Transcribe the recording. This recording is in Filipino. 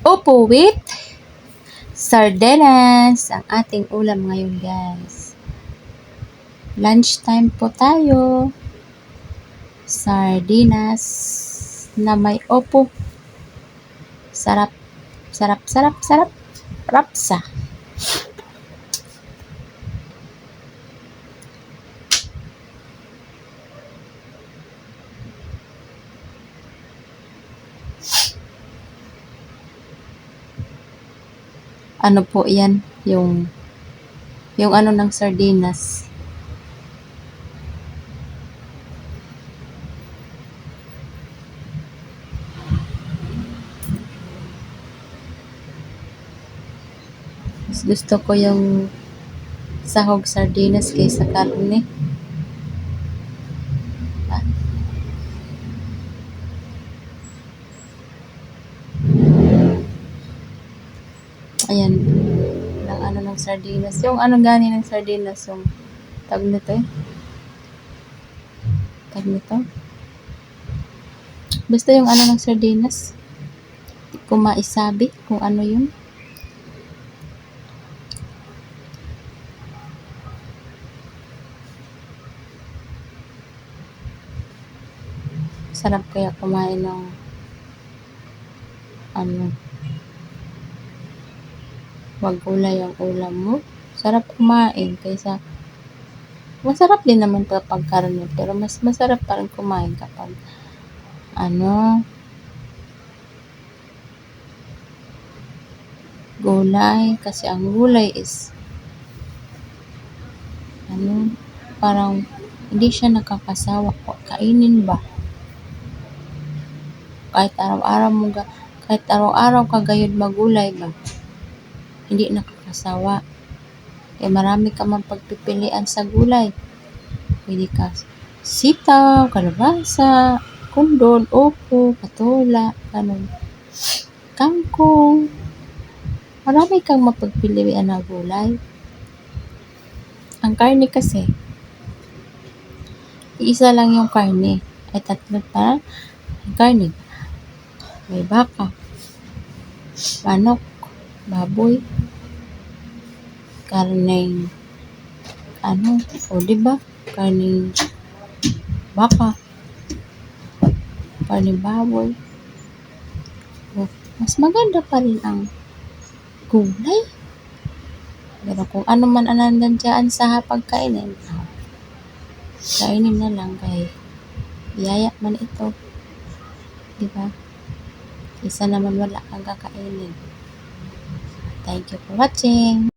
Opo, with sardinas ang ating ulam ngayon, guys. Lunchtime po tayo. Sardinas na may opo. Sarap, sarap, sarap, sarap. Rapsa. Ano po yan? Yung ano ng sardinas. Mas gusto ko yung sahog sardinas kaysa karne. Ayan. Ng ano ng sardinas. Yung ano gani ng sardinas. Yung tag nito eh. Tag nito. Basta yung ano ng sardinas. Hindi ko maisabi kung ano yun. Sarap kaya kumain ng ano. Wag gulay ang ulam mo. Sarap kumain kaysa masarap din naman kapag karne, pero mas masarap pa rin kumain kapag ano gulay, kasi ang gulay is ano parang hindi siya nakakasawa. Kainin ba? Kahit araw-araw ka gayud magulay ba? Hindi nakakasawa. Kaya marami ka man pagpipilian sa gulay. Pwede ka sitaw, kalabasa, kundol, upo, patola, ganun. Kangkong. Marami kang mapagpilian na gulay. Ang karne kasi, iisa lang yung karne. Ay tatlo pa ang karne. May baka, manok, baboy, karneng ano, o diba? Karneng baka, karneng baboy. O, mas maganda pa rin ang gulay. Pero kung ano man anandan dyan sa pagkainin, kainin na lang kay biyaya man ito. Diba? Isa naman wala kang kakainin. Thank you for watching.